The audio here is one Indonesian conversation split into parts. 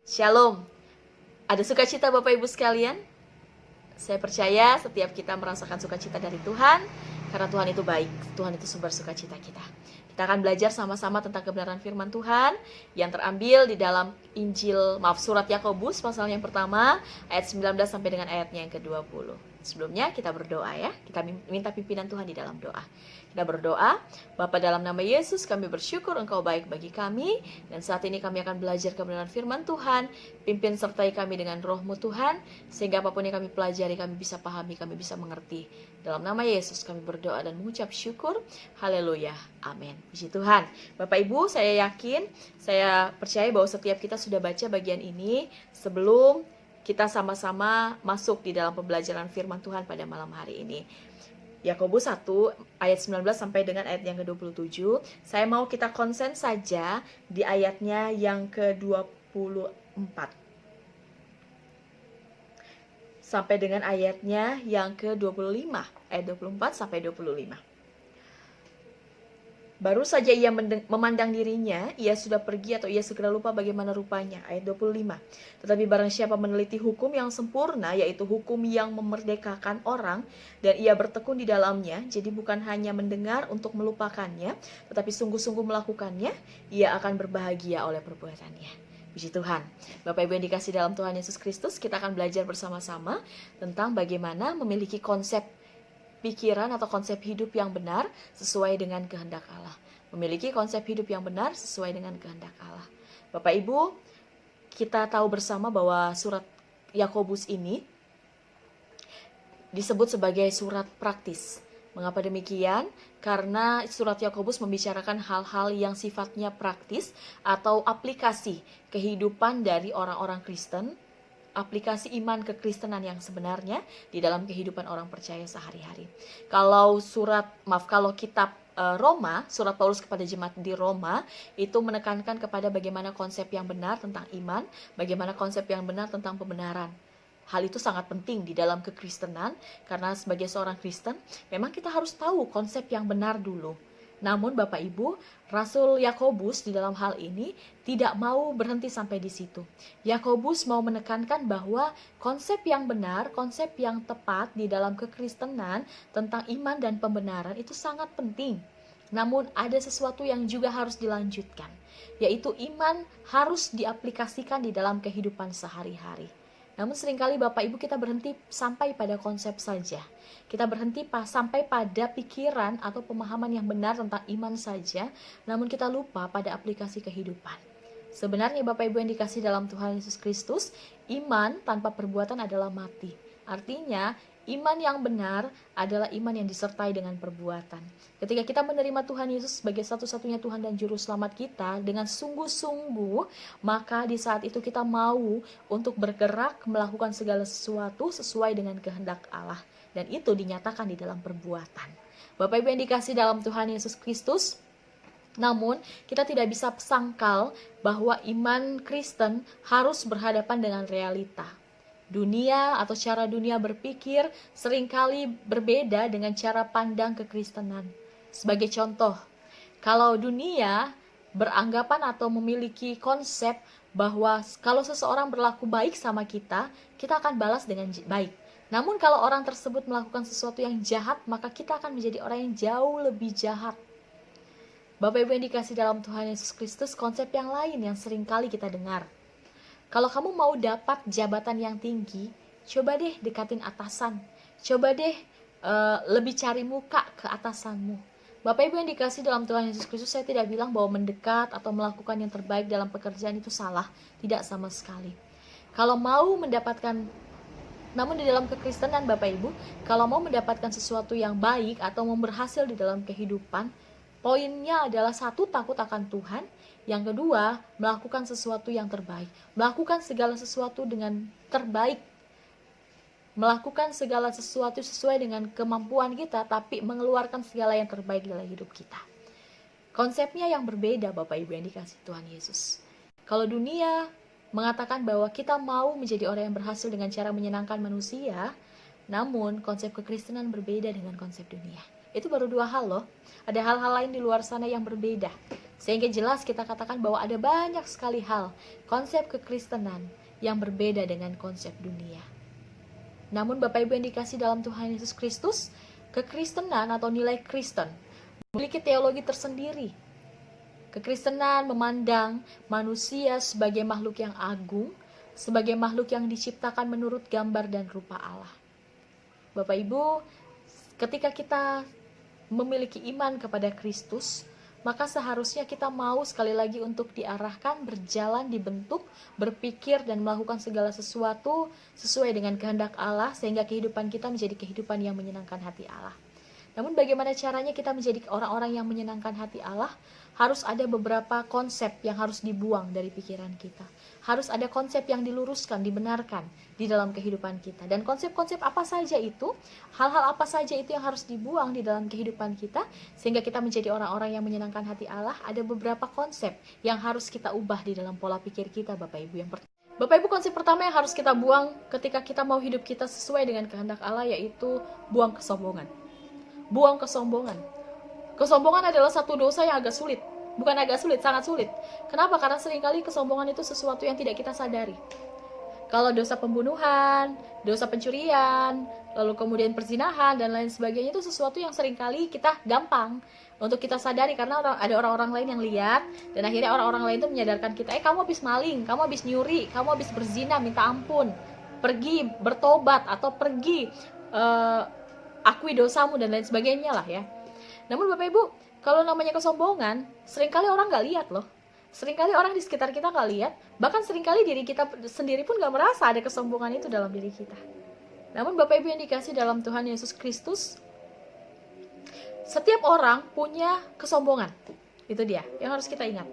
Shalom. Ada sukacita Bapak Ibu sekalian? Saya percaya setiap kita merasakan sukacita dari Tuhan, karena Tuhan itu baik, Tuhan itu sumber sukacita kita. Kita akan belajar sama-sama tentang kebenaran firman Tuhan yang terambil di dalam surat Yakobus pasal yang pertama, ayat 19 sampai dengan ayatnya yang ke-20. Sebelumnya kita berdoa ya, kita minta pimpinan Tuhan di dalam doa. Kita berdoa, Bapa dalam nama Yesus kami bersyukur Engkau baik bagi kami, dan saat ini kami akan belajar kebenaran firman Tuhan. Pimpin sertai kami dengan roh-Mu Tuhan, sehingga apapun yang kami pelajari kami bisa pahami, kami bisa mengerti. Dalam nama Yesus kami berdoa dan mengucap syukur. Haleluya, amin. Puji Tuhan. Bapak Ibu, saya yakin, saya percaya bahwa setiap kita sudah baca bagian ini sebelum kita sama-sama masuk di dalam pembelajaran firman Tuhan pada malam hari ini. Yakobus 1 ayat 19 sampai dengan ayat yang ke-27. Saya mau kita konsen saja di ayatnya yang ke-24 sampai dengan ayatnya yang ke-25. Ayat 24 sampai 25. Baru saja ia memandang dirinya, ia sudah pergi atau ia segera lupa bagaimana rupanya. Ayat 25. Tetapi barang siapa meneliti hukum yang sempurna, yaitu hukum yang memerdekakan orang, dan ia bertekun di dalamnya, jadi bukan hanya mendengar untuk melupakannya, tetapi sungguh-sungguh melakukannya, ia akan berbahagia oleh perbuatannya. Puji Tuhan. Bapak Ibu yang dikasih dalam Tuhan Yesus Kristus, kita akan belajar bersama-sama tentang bagaimana memiliki konsep pikiran atau konsep hidup yang benar sesuai dengan kehendak Allah. Memiliki konsep hidup yang benar sesuai dengan kehendak Allah. Bapak Ibu, kita tahu bersama bahwa surat Yakobus ini disebut sebagai surat praktis. Mengapa demikian? Karena surat Yakobus membicarakan hal-hal yang sifatnya praktis atau aplikasi kehidupan dari orang-orang Kristen, aplikasi iman kekristenan yang sebenarnya di dalam kehidupan orang percaya sehari-hari. Kalau kitab Roma, surat Paulus kepada jemaat di Roma, itu menekankan kepada bagaimana konsep yang benar tentang iman, bagaimana konsep yang benar tentang pembenaran. Hal itu sangat penting di dalam kekristenan, karena sebagai seorang Kristen, memang kita harus tahu konsep yang benar dulu. Namun Bapak Ibu, Rasul Yakobus di dalam hal ini tidak mau berhenti sampai di situ. Yakobus mau menekankan bahwa konsep yang benar, konsep yang tepat di dalam kekristenan tentang iman dan pembenaran itu sangat penting. Namun ada sesuatu yang juga harus dilanjutkan, yaitu iman harus diaplikasikan di dalam kehidupan sehari-hari. Namun seringkali Bapak Ibu kita berhenti sampai pada konsep saja. Kita berhenti sampai pada pikiran atau pemahaman yang benar tentang iman saja, namun kita lupa pada aplikasi kehidupan. Sebenarnya Bapak Ibu yang dikasih dalam Tuhan Yesus Kristus, iman tanpa perbuatan adalah mati. Artinya, iman yang benar adalah iman yang disertai dengan perbuatan. Ketika kita menerima Tuhan Yesus sebagai satu-satunya Tuhan dan Juru Selamat kita dengan sungguh-sungguh, maka di saat itu kita mau untuk bergerak melakukan segala sesuatu sesuai dengan kehendak Allah. Dan itu dinyatakan di dalam perbuatan. Bapak Ibu yang dikasih dalam Tuhan Yesus Kristus, namun kita tidak bisa sangkal bahwa iman Kristen harus berhadapan dengan realita. Dunia atau cara dunia berpikir seringkali berbeda dengan cara pandang kekristenan. Sebagai contoh, kalau dunia beranggapan atau memiliki konsep bahwa kalau seseorang berlaku baik sama kita, kita akan balas dengan baik. Namun kalau orang tersebut melakukan sesuatu yang jahat, maka kita akan menjadi orang yang jauh lebih jahat. Bapak Ibu yang dikasih dalam Tuhan Yesus Kristus, konsep yang lain yang seringkali kita dengar. Kalau kamu mau dapat jabatan yang tinggi, coba deh dekatin atasan. Coba deh lebih cari muka ke atasanmu. Bapak Ibu yang dikasih dalam Tuhan Yesus Kristus, saya tidak bilang bahwa mendekat atau melakukan yang terbaik dalam pekerjaan itu salah. Tidak sama sekali. Namun di dalam kekristenan Bapak Ibu, kalau mau mendapatkan sesuatu yang baik atau mau berhasil di dalam kehidupan, poinnya adalah satu, takut akan Tuhan. Yang kedua, melakukan sesuatu yang terbaik. Melakukan segala sesuatu dengan terbaik. Melakukan segala sesuatu sesuai dengan kemampuan kita, tapi mengeluarkan segala yang terbaik dalam hidup kita. Konsepnya yang berbeda Bapak Ibu yang dikasih Tuhan Yesus. Kalau dunia mengatakan bahwa kita mau menjadi orang yang berhasil dengan cara menyenangkan manusia, namun konsep kekristenan berbeda dengan konsep dunia. Itu baru dua hal loh. Ada hal-hal lain di luar sana yang berbeda. Sehingga jelas kita katakan bahwa ada banyak sekali hal konsep kekristenan yang berbeda dengan konsep dunia. Namun Bapak Ibu yang dikasih dalam Tuhan Yesus Kristus, kekristenan atau nilai Kristen memiliki teologi tersendiri. Kekristenan memandang manusia sebagai makhluk yang agung, sebagai makhluk yang diciptakan menurut gambar dan rupa Allah. Bapak Ibu, ketika kita memiliki iman kepada Kristus, maka seharusnya kita mau sekali lagi untuk diarahkan, berjalan, dibentuk, berpikir, dan melakukan segala sesuatu sesuai dengan kehendak Allah, sehingga kehidupan kita menjadi kehidupan yang menyenangkan hati Allah. Namun bagaimana caranya kita menjadi orang-orang yang menyenangkan hati Allah? Harus ada beberapa konsep yang harus dibuang dari pikiran kita. Harus ada konsep yang diluruskan, dibenarkan di dalam kehidupan kita. Dan konsep-konsep apa saja itu, hal-hal apa saja itu yang harus dibuang di dalam kehidupan kita, sehingga kita menjadi orang-orang yang menyenangkan hati Allah. Ada beberapa konsep yang harus kita ubah di dalam pola pikir kita, Bapak Ibu. Bapak Ibu, konsep pertama yang harus kita buang ketika kita mau hidup kita sesuai dengan kehendak Allah, yaitu buang kesombongan. Buang kesombongan. Kesombongan adalah satu dosa yang agak sulit. Bukan agak sulit, sangat sulit. Kenapa? Karena seringkali kesombongan itu sesuatu yang tidak kita sadari. Kalau dosa pembunuhan, dosa pencurian, lalu kemudian perzinahan, dan lain sebagainya, itu sesuatu yang seringkali kita gampang untuk kita sadari. Karena ada orang-orang lain yang lihat, dan akhirnya orang-orang lain itu menyadarkan kita, kamu habis maling, kamu habis nyuri, kamu habis berzina, minta ampun, pergi bertobat, atau pergi akui dosamu, dan lain sebagainya lah ya. Namun Bapak Ibu, kalau namanya kesombongan, seringkali orang nggak lihat loh. Seringkali orang di sekitar kita nggak lihat, bahkan seringkali diri kita sendiri pun nggak merasa ada kesombongan itu dalam diri kita. Namun Bapak Ibu yang dikasih dalam Tuhan Yesus Kristus, setiap orang punya kesombongan. Itu dia yang harus kita ingat.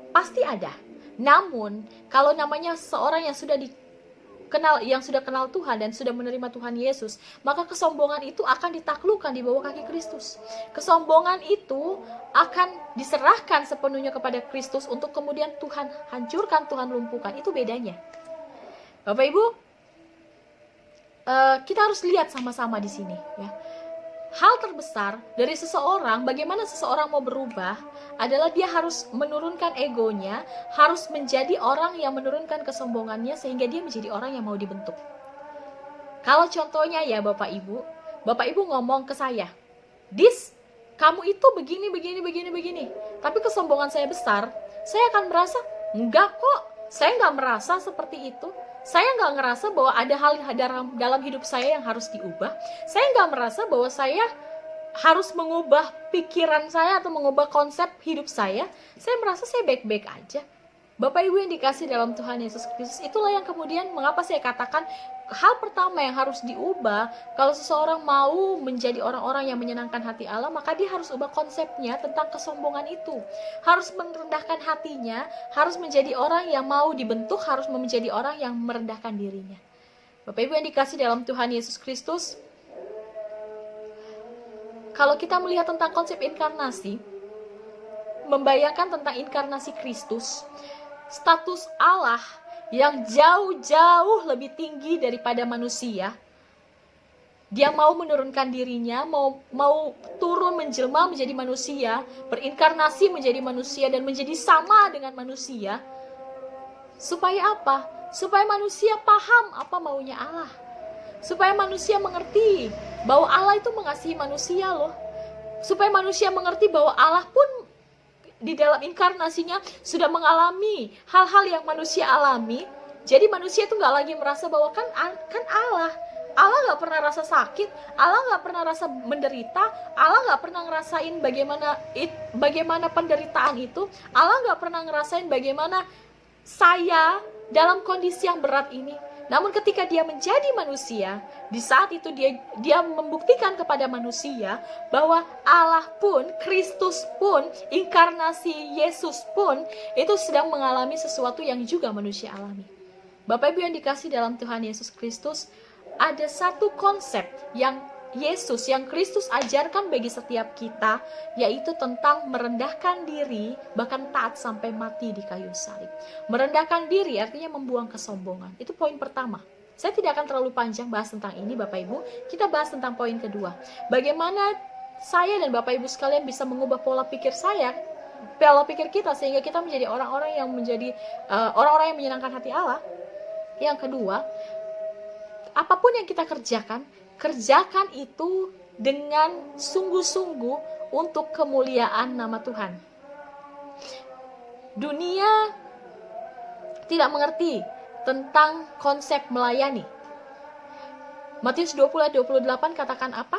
Pasti ada. Namun, kalau namanya seorang yang sudah kenal Tuhan dan sudah menerima Tuhan Yesus, maka kesombongan itu akan ditaklukkan di bawah kaki Kristus. Kesombongan itu akan diserahkan sepenuhnya kepada Kristus untuk kemudian Tuhan hancurkan, Tuhan lumpuhkan. Itu bedanya. Bapak Ibu, kita harus lihat sama-sama di sini ya. Hal terbesar dari seseorang, bagaimana seseorang mau berubah, adalah dia harus menurunkan egonya, harus menjadi orang yang menurunkan kesombongannya, sehingga dia menjadi orang yang mau dibentuk. Kalau contohnya ya Bapak Ibu ngomong ke saya, "Dis, kamu itu begini. Tapi kesombongan saya besar," saya akan merasa, "Enggak kok, saya nggak merasa seperti itu. Saya nggak ngerasa bahwa ada hal dalam hidup saya yang harus diubah. Saya nggak merasa bahwa saya harus mengubah pikiran saya atau mengubah konsep hidup saya. Saya merasa saya baik-baik aja." Bapak Ibu yang dikasih dalam Tuhan Yesus Kristus, itulah yang kemudian mengapa saya katakan hal pertama yang harus diubah kalau seseorang mau menjadi orang-orang yang menyenangkan hati Allah, maka dia harus ubah konsepnya tentang kesombongan itu. Harus merendahkan hatinya, harus menjadi orang yang mau dibentuk, harus menjadi orang yang merendahkan dirinya. Bapak Ibu yang dikasih dalam Tuhan Yesus Kristus, kalau kita melihat tentang konsep inkarnasi, membayangkan tentang inkarnasi Kristus, status Allah yang jauh-jauh lebih tinggi daripada manusia. Dia mau menurunkan dirinya, mau turun menjelma menjadi manusia, berinkarnasi menjadi manusia dan menjadi sama dengan manusia. Supaya apa? Supaya manusia paham apa maunya Allah. Supaya manusia mengerti bahwa Allah itu mengasihi manusia loh. Supaya manusia mengerti bahwa Allah pun di dalam inkarnasinya sudah mengalami hal-hal yang manusia alami. Jadi manusia itu nggak lagi merasa bahwa kan Allah nggak pernah rasa sakit, Allah nggak pernah rasa menderita, Allah nggak pernah ngerasain bagaimana penderitaan itu, Allah nggak pernah ngerasain bagaimana saya dalam kondisi yang berat ini. Namun ketika dia menjadi manusia, di saat itu dia membuktikan kepada manusia bahwa Allah pun, Kristus pun, inkarnasi Yesus pun itu sedang mengalami sesuatu yang juga manusia alami. Bapak Ibu yang dikasih dalam Tuhan Yesus Kristus, ada satu konsep yang Kristus ajarkan bagi setiap kita, yaitu tentang merendahkan diri, bahkan taat sampai mati di kayu salib. Merendahkan diri artinya membuang kesombongan. Itu poin pertama. Saya tidak akan terlalu panjang bahas tentang ini Bapak Ibu. Kita bahas tentang poin kedua. Bagaimana saya dan Bapak Ibu sekalian bisa mengubah pola pikir saya pola pikir kita, sehingga kita menjadi orang-orang yang orang-orang yang menyenangkan hati Allah. Yang kedua, apapun yang kita kerjakan, kerjakan itu dengan sungguh-sungguh untuk kemuliaan nama Tuhan. Dunia tidak mengerti tentang konsep melayani. Matius 20:28 katakan apa?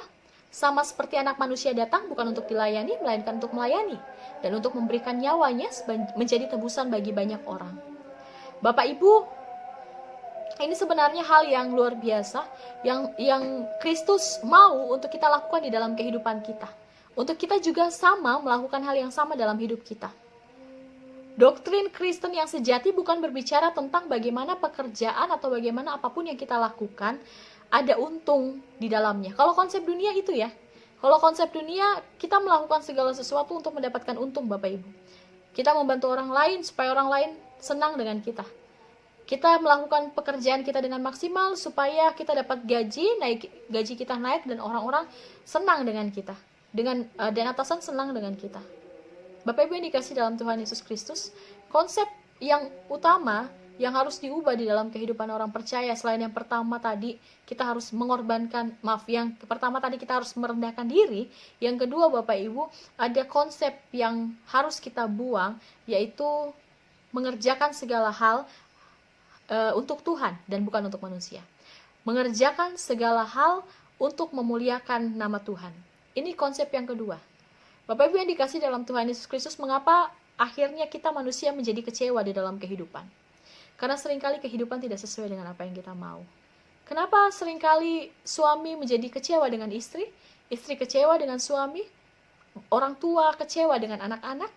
Sama seperti anak manusia datang bukan untuk dilayani, melainkan untuk melayani, dan untuk memberikan nyawanya menjadi tebusan bagi banyak orang. Bapak Ibu, ini sebenarnya hal yang luar biasa, yang Kristus mau untuk kita lakukan di dalam kehidupan kita. Untuk kita juga sama melakukan hal yang sama dalam hidup kita. Doktrin Kristen yang sejati bukan berbicara tentang bagaimana pekerjaan atau bagaimana apapun yang kita lakukan ada untung di dalamnya. Kalau konsep dunia itu ya, kalau konsep dunia kita melakukan segala sesuatu untuk mendapatkan untung, Bapak Ibu. Kita membantu orang lain supaya orang lain senang dengan kita. Kita melakukan pekerjaan kita dengan maksimal supaya kita dapat gaji kita naik dan orang-orang senang dengan kita. Dan atasan senang dengan kita. Bapak Ibu yang dikasih dalam Tuhan Yesus Kristus, konsep yang utama yang harus diubah di dalam kehidupan orang percaya, selain yang pertama tadi kita harus kita harus merendahkan diri. Yang kedua, Bapak Ibu, ada konsep yang harus kita buang, yaitu mengerjakan segala hal untuk Tuhan dan bukan untuk manusia. Mengerjakan segala hal untuk memuliakan nama Tuhan. Ini konsep yang kedua. Bapak Ibu yang dikasih dalam Tuhan Yesus Kristus, mengapa akhirnya kita manusia menjadi kecewa di dalam kehidupan? Karena seringkali kehidupan tidak sesuai dengan apa yang kita mau. Kenapa seringkali suami menjadi kecewa dengan istri kecewa dengan suami, orang tua kecewa dengan anak-anak,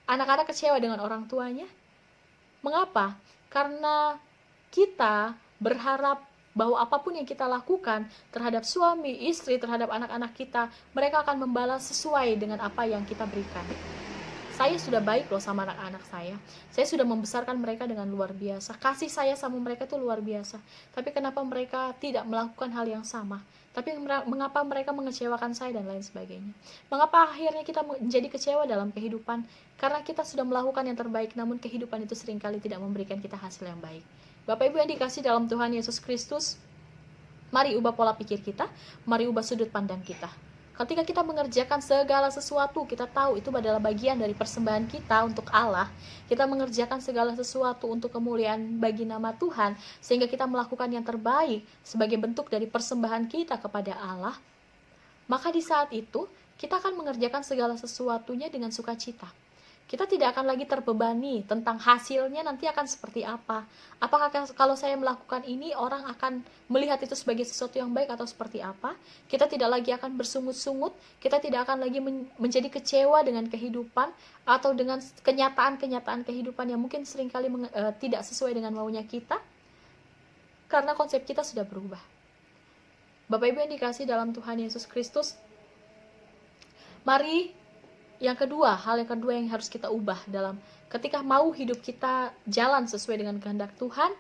anak-anak kecewa dengan orang tuanya? Mengapa? Karena kita berharap bahwa apapun yang kita lakukan terhadap suami, istri, terhadap anak-anak kita, mereka akan membalas sesuai dengan apa yang kita berikan. Saya sudah baik loh sama anak-anak saya sudah membesarkan mereka dengan luar biasa, kasih saya sama mereka itu luar biasa, tapi kenapa mereka tidak melakukan hal yang sama? Tapi mengapa mereka mengecewakan saya dan lain sebagainya? Mengapa akhirnya kita menjadi kecewa dalam kehidupan? Karena kita sudah melakukan yang terbaik, namun kehidupan itu seringkali tidak memberikan kita hasil yang baik. Bapak Ibu yang dikasih dalam Tuhan Yesus Kristus, mari ubah pola pikir kita, mari ubah sudut pandang kita. Ketika kita mengerjakan segala sesuatu, kita tahu itu adalah bagian dari persembahan kita untuk Allah. Kita mengerjakan segala sesuatu untuk kemuliaan bagi nama Tuhan, sehingga kita melakukan yang terbaik sebagai bentuk dari persembahan kita kepada Allah. Maka di saat itu, kita akan mengerjakan segala sesuatunya dengan sukacita. Kita tidak akan lagi terbebani tentang hasilnya nanti akan seperti apa. Apakah kalau saya melakukan ini, orang akan melihat itu sebagai sesuatu yang baik atau seperti apa? Kita tidak lagi akan bersungut-sungut, kita tidak akan lagi menjadi kecewa dengan kehidupan atau dengan kenyataan-kenyataan kehidupan yang mungkin seringkali tidak sesuai dengan maunya kita. Karena konsep kita sudah berubah. Bapak Ibu yang dikasih dalam Tuhan Yesus Kristus, mari hal yang kedua yang harus kita ubah dalam ketika mau hidup kita jalan sesuai dengan kehendak Tuhan,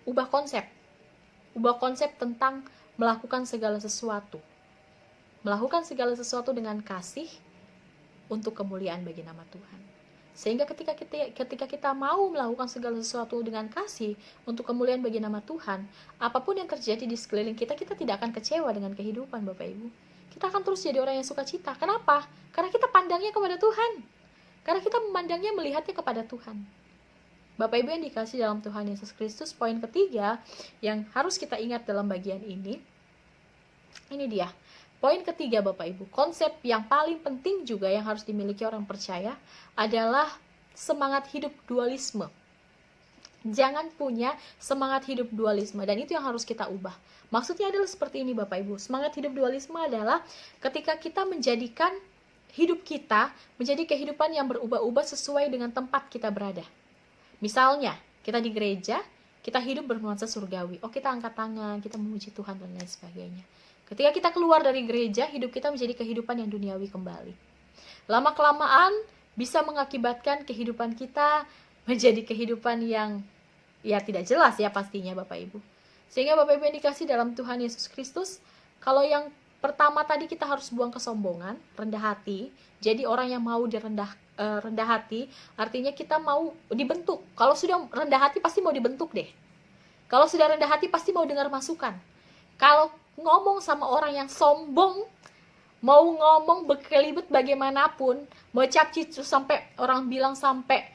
ubah konsep tentang melakukan segala sesuatu dengan kasih untuk kemuliaan bagi nama Tuhan. Sehingga ketika kita mau melakukan segala sesuatu dengan kasih untuk kemuliaan bagi nama Tuhan, apapun yang terjadi di sekeliling kita tidak akan kecewa dengan kehidupan, Bapak Ibu. Kita akan terus jadi orang yang sukacita. Kenapa? Karena kita pandangnya kepada Tuhan. Karena kita memandangnya, melihatnya kepada Tuhan. Bapak Ibu yang dikasih dalam Tuhan Yesus Kristus, poin ketiga yang harus kita ingat dalam bagian ini dia. Poin ketiga, Bapak Ibu, konsep yang paling penting juga yang harus dimiliki orang percaya adalah semangat hidup dualisme. Jangan punya semangat hidup dualisme, dan itu yang harus kita ubah. Maksudnya adalah seperti ini, Bapak Ibu. Semangat hidup dualisme adalah ketika kita menjadikan hidup kita menjadi kehidupan yang berubah-ubah sesuai dengan tempat kita berada. Misalnya, kita di gereja, kita hidup bernuansa surgawi. Kita angkat tangan, kita memuji Tuhan dan lain sebagainya. Ketika kita keluar dari gereja, hidup kita menjadi kehidupan yang duniawi kembali. Lama-kelamaan bisa mengakibatkan kehidupan kita menjadi kehidupan yang tidak jelas ya pastinya, Bapak Ibu. Sehingga Bapak Ibu yang dikasih dalam Tuhan Yesus Kristus, kalau yang pertama tadi kita harus buang kesombongan, rendah hati, jadi orang yang mau rendah hati, artinya kita mau dibentuk. Kalau sudah rendah hati pasti mau dibentuk deh. Kalau sudah rendah hati pasti mau dengar masukan. Kalau ngomong sama orang yang sombong, mau ngomong berkelibet bagaimanapun, mau capcicu sampai orang bilang sampai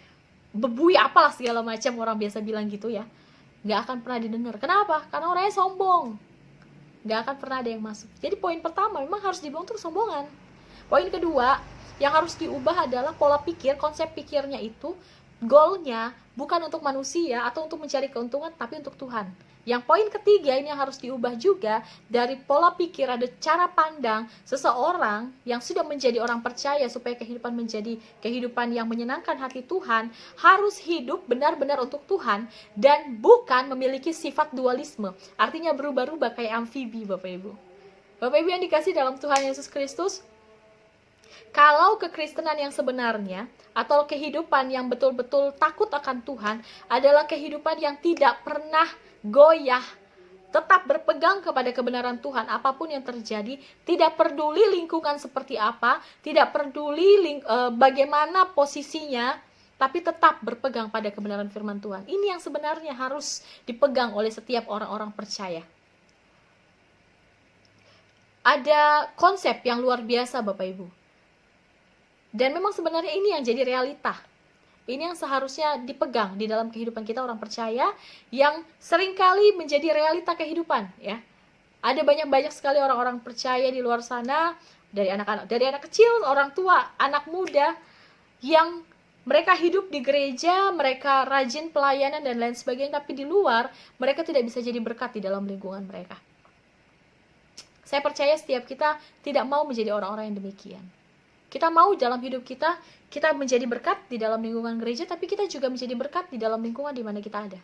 bebui apalah segala macam, orang biasa bilang gitu ya, nggak akan pernah didengar. Kenapa? Karena orangnya sombong, nggak akan pernah ada yang masuk. Jadi poin pertama memang harus dibuang tuh kesombongan. Poin kedua yang harus diubah adalah pola pikir, konsep pikirnya itu goalnya bukan untuk manusia atau untuk mencari keuntungan, tapi untuk Tuhan. Yang poin ketiga ini yang harus diubah juga, dari pola pikir ada cara pandang seseorang yang sudah menjadi orang percaya supaya kehidupan menjadi kehidupan yang menyenangkan hati Tuhan, harus hidup benar-benar untuk Tuhan dan bukan memiliki sifat dualisme. Artinya berubah-ubah kayak amfibi, Bapak Ibu. Bapak Ibu yang dikasih dalam Tuhan Yesus Kristus, kalau kekristenan yang sebenarnya atau kehidupan yang betul-betul takut akan Tuhan adalah kehidupan yang tidak pernah goyah, tetap berpegang kepada kebenaran Tuhan apapun yang terjadi, tidak peduli lingkungan seperti apa, tidak peduli bagaimana posisinya, tapi tetap berpegang pada kebenaran firman Tuhan. Ini yang sebenarnya harus dipegang oleh setiap orang-orang percaya. Ada konsep yang luar biasa Bapak Ibu. Dan memang sebenarnya ini yang jadi realita. Ini yang seharusnya dipegang di dalam kehidupan kita orang percaya, yang seringkali menjadi realita kehidupan ya. Ada banyak sekali orang-orang percaya di luar sana, dari anak kecil, orang tua, anak muda, yang mereka hidup di gereja, mereka rajin pelayanan dan lain sebagainya, tapi di luar mereka tidak bisa jadi berkat di dalam lingkungan mereka. Saya percaya setiap kita tidak mau menjadi orang-orang yang demikian. Kita mau dalam hidup kita menjadi berkat di dalam lingkungan gereja, tapi kita juga menjadi berkat di dalam lingkungan di mana kita ada.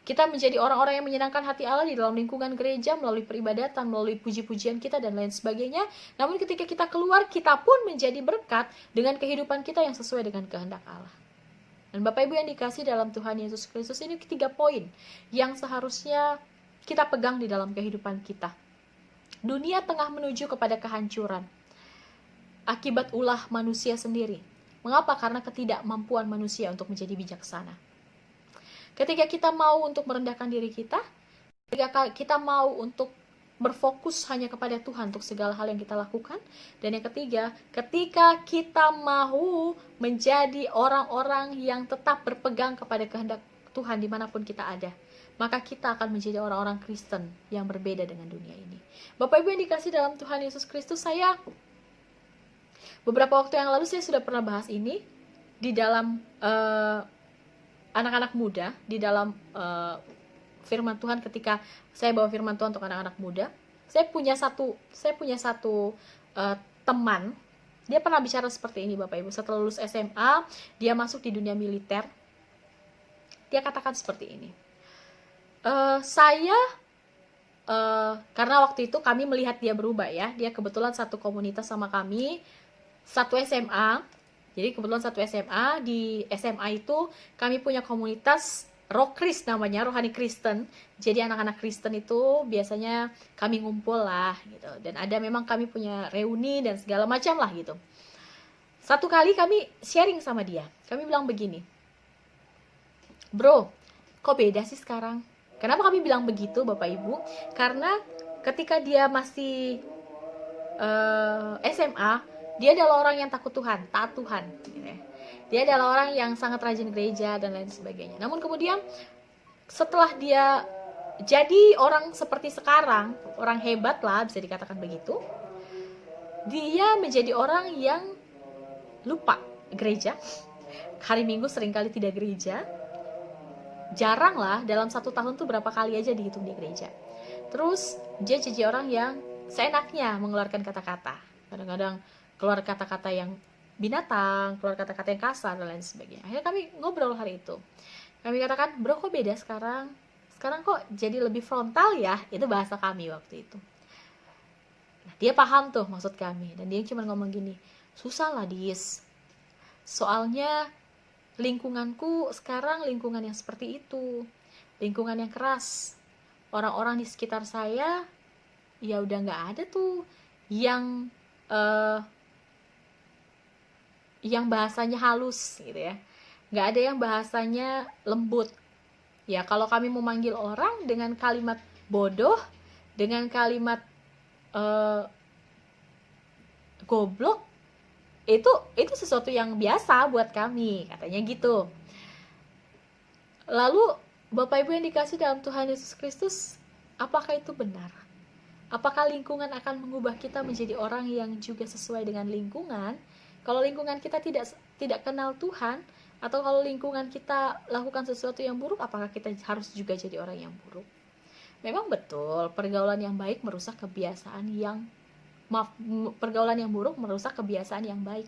Kita menjadi orang-orang yang menyenangkan hati Allah di dalam lingkungan gereja, melalui peribadatan, melalui puji-pujian kita, dan lain sebagainya. Namun ketika kita keluar, kita pun menjadi berkat dengan kehidupan kita yang sesuai dengan kehendak Allah. Dan Bapak Ibu yang dikasih dalam Tuhan Yesus Kristus, ini 3 poin yang seharusnya kita pegang di dalam kehidupan kita. Dunia tengah menuju kepada kehancuran akibat ulah manusia sendiri. Mengapa? Karena ketidakmampuan manusia untuk menjadi bijaksana. Ketika kita mau untuk merendahkan diri kita, ketika kita mau untuk berfokus hanya kepada Tuhan untuk segala hal yang kita lakukan, dan yang ketiga, ketika kita mau menjadi orang-orang yang tetap berpegang kepada kehendak Tuhan dimanapun kita ada, maka kita akan menjadi orang-orang Kristen yang berbeda dengan dunia ini. Bapak Ibu yang dikasih dalam Tuhan Yesus Kristus, beberapa waktu yang lalu saya sudah pernah bahas ini di dalam anak-anak muda, di dalam firman Tuhan. Ketika saya bawa firman Tuhan untuk anak-anak muda, saya punya satu teman, dia pernah bicara seperti ini Bapak Ibu. Setelah lulus SMA, dia masuk di dunia militer. Dia katakan seperti ini, karena waktu itu kami melihat dia berubah ya. Dia kebetulan satu komunitas sama kami, satu SMA. Jadi kebetulan satu SMA, di SMA itu kami punya komunitas Rockris namanya, Rohani Kristen. Jadi anak-anak Kristen itu biasanya kami ngumpul lah gitu. Dan ada memang kami punya reuni dan segala macam lah gitu. Satu kali kami sharing sama dia. Kami bilang begini, "Bro, kok beda sih sekarang?" Kenapa kami bilang begitu Bapak Ibu? Karena ketika dia masih SMA, dia adalah orang yang takut Tuhan, taat Tuhan gitu ya. Dia adalah orang yang sangat rajin gereja dan lain sebagainya. Namun kemudian setelah dia jadi orang seperti sekarang, orang hebat lah bisa dikatakan begitu, dia menjadi orang yang lupa gereja. Hari Minggu seringkali tidak gereja. Jarang lah, dalam 1 tahun tuh berapa kali aja dihitung di gereja. Terus dia jadi orang yang seenaknya mengeluarkan kata-kata. Kadang-kadang keluar kata-kata yang binatang, keluar kata-kata yang kasar dan lain sebagainya. Akhirnya kami ngobrol hari itu. Kami katakan, "Bro, kok beda sekarang? Sekarang kok jadi lebih frontal ya?" Itu bahasa kami waktu itu. Nah, dia paham tuh maksud kami. Dan dia cuma ngomong gini, "Susah lah, Dis. Soalnya lingkunganku sekarang lingkungan yang seperti itu. Lingkungan yang keras. Orang-orang di sekitar saya ya udah gak ada tuh yang yang bahasanya halus gitu ya. Nggak ada yang bahasanya lembut. Ya, kalau kami memanggil orang dengan kalimat bodoh, dengan kalimat goblok, itu sesuatu yang biasa buat kami, katanya gitu. Lalu Bapak Ibu yang dikasih dalam Tuhan Yesus Kristus, apakah itu benar? Apakah lingkungan akan mengubah kita menjadi orang yang juga sesuai dengan lingkungan? Kalau lingkungan kita tidak kenal Tuhan, atau kalau lingkungan kita lakukan sesuatu yang buruk, apakah kita harus juga jadi orang yang buruk? Memang betul, pergaulan yang baik merusak kebiasaan yang pergaulan yang buruk merusak kebiasaan yang baik.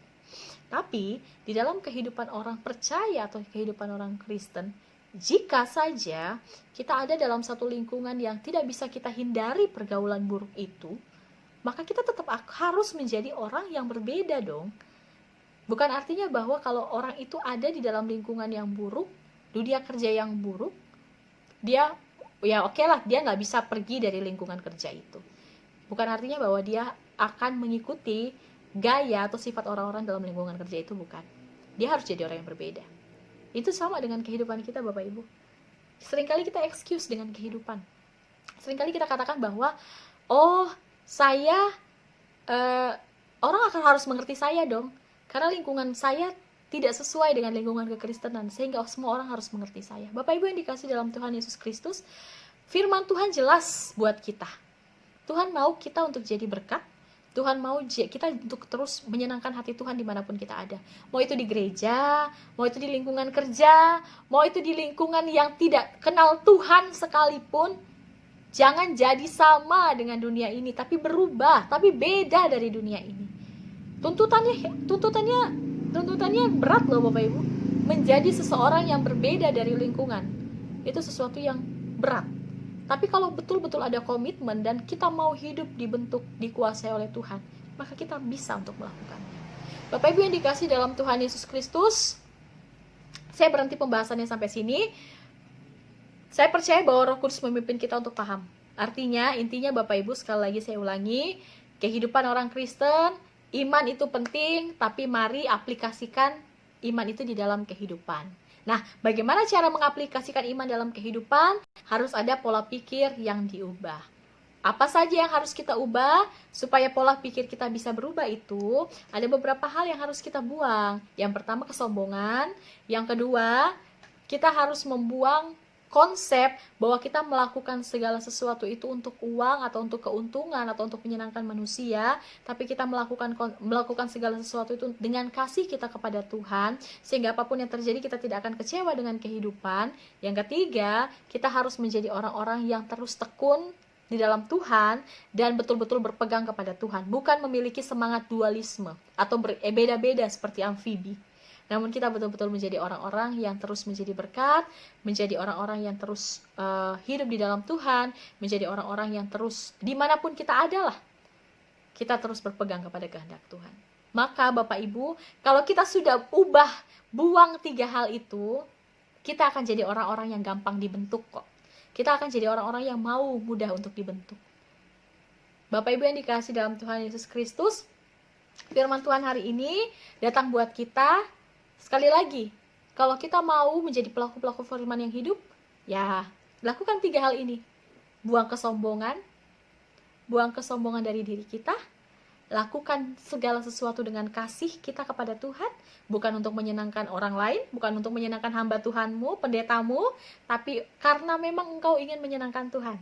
Tapi di dalam kehidupan orang percaya atau kehidupan orang Kristen, jika saja kita ada dalam satu lingkungan yang tidak bisa kita hindari pergaulan buruk itu, maka kita tetap harus menjadi orang yang berbeda dong. Bukan artinya bahwa kalau orang itu ada di dalam lingkungan yang buruk, dunia kerja yang buruk, dia ya oke lah, dia nggak bisa pergi dari lingkungan kerja itu. Bukan artinya bahwa dia akan mengikuti gaya atau sifat orang-orang dalam lingkungan kerja itu, bukan. Dia harus jadi orang yang berbeda. Itu sama dengan kehidupan kita, Bapak Ibu. Seringkali kita excuse dengan kehidupan. Seringkali kita katakan bahwa saya orang akan harus mengerti saya dong, karena lingkungan saya tidak sesuai dengan lingkungan kekristenan, sehingga semua orang harus mengerti saya. Bapak Ibu yang dikasih dalam Tuhan Yesus Kristus, firman Tuhan jelas buat kita. Tuhan mau kita untuk jadi berkat. Tuhan mau kita untuk terus menyenangkan hati Tuhan dimanapun kita ada. Mau itu di gereja, mau itu di lingkungan kerja, mau itu di lingkungan yang tidak kenal Tuhan sekalipun. Jangan jadi sama dengan dunia ini, tapi berubah, tapi beda dari dunia ini. Tuntutannya berat loh Bapak Ibu. Menjadi seseorang yang berbeda dari lingkungan, itu sesuatu yang berat. Tapi kalau betul-betul ada komitmen dan kita mau hidup dibentuk, dikuasai oleh Tuhan, maka kita bisa untuk melakukannya. Bapak Ibu yang dikasih dalam Tuhan Yesus Kristus, saya berhenti pembahasannya sampai sini. Saya percaya bahwa Roh Kudus memimpin kita untuk paham. Artinya, intinya Bapak Ibu, sekali lagi saya ulangi, kehidupan orang Kristen, iman itu penting, tapi mari aplikasikan iman itu di dalam kehidupan. Nah, bagaimana cara mengaplikasikan iman dalam kehidupan? Harus ada pola pikir yang diubah. Apa saja yang harus kita ubah supaya pola pikir kita bisa berubah itu? Ada beberapa hal yang harus kita buang. Yang pertama, kesombongan. Yang kedua, kita harus membuang konsep bahwa kita melakukan segala sesuatu itu untuk uang atau untuk keuntungan atau untuk menyenangkan manusia, tapi kita melakukan segala sesuatu itu dengan kasih kita kepada Tuhan, sehingga apapun yang terjadi kita tidak akan kecewa dengan kehidupan. Yang ketiga, kita harus menjadi orang-orang yang terus tekun di dalam Tuhan dan betul-betul berpegang kepada Tuhan, bukan memiliki semangat dualisme atau berbeda-beda seperti amfibi. Namun kita betul-betul menjadi orang-orang yang terus menjadi berkat, menjadi orang-orang yang terus hidup di dalam Tuhan, menjadi orang-orang yang terus dimanapun kita ada lah, kita terus berpegang kepada kehendak Tuhan. Maka Bapak Ibu, kalau kita sudah buang 3 hal itu, kita akan jadi orang-orang yang gampang dibentuk kok. Kita akan jadi orang-orang yang mau mudah untuk dibentuk. Bapak Ibu yang dikasih dalam Tuhan Yesus Kristus, firman Tuhan hari ini datang buat kita. Sekali lagi, kalau kita mau menjadi pelaku-pelaku firman yang hidup, ya lakukan 3 hal ini. Buang kesombongan dari diri kita, lakukan segala sesuatu dengan kasih kita kepada Tuhan, bukan untuk menyenangkan orang lain, bukan untuk menyenangkan hamba Tuhanmu, pendetamu, tapi karena memang engkau ingin menyenangkan Tuhan.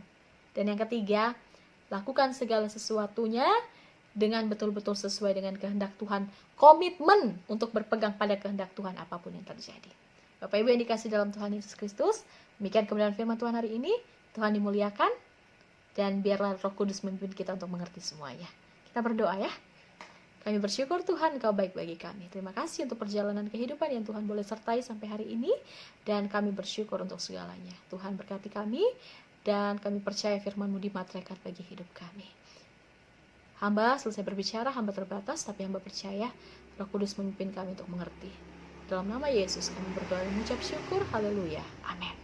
Dan yang ketiga, lakukan segala sesuatunya dengan betul-betul sesuai dengan kehendak Tuhan. Komitmen untuk berpegang pada kehendak Tuhan apapun yang terjadi. Bapak Ibu yang dikasih dalam Tuhan Yesus Kristus, demikian kebenaran firman Tuhan hari ini. Tuhan dimuliakan, dan biarlah Roh Kudus memimpin kita untuk mengerti semuanya. Kita berdoa ya. Kami bersyukur Tuhan, Engkau baik bagi kami. Terima kasih untuk perjalanan kehidupan yang Tuhan boleh sertai sampai hari ini, dan kami bersyukur untuk segalanya. Tuhan berkati kami, dan kami percaya firman-Mu dimateraikan bagi hidup kami. Hamba selesai berbicara, hamba terbatas, tapi hamba percaya Roh Kudus memimpin kami untuk mengerti. Dalam nama Yesus kami berdoa dan mengucap syukur. Haleluya. Amin.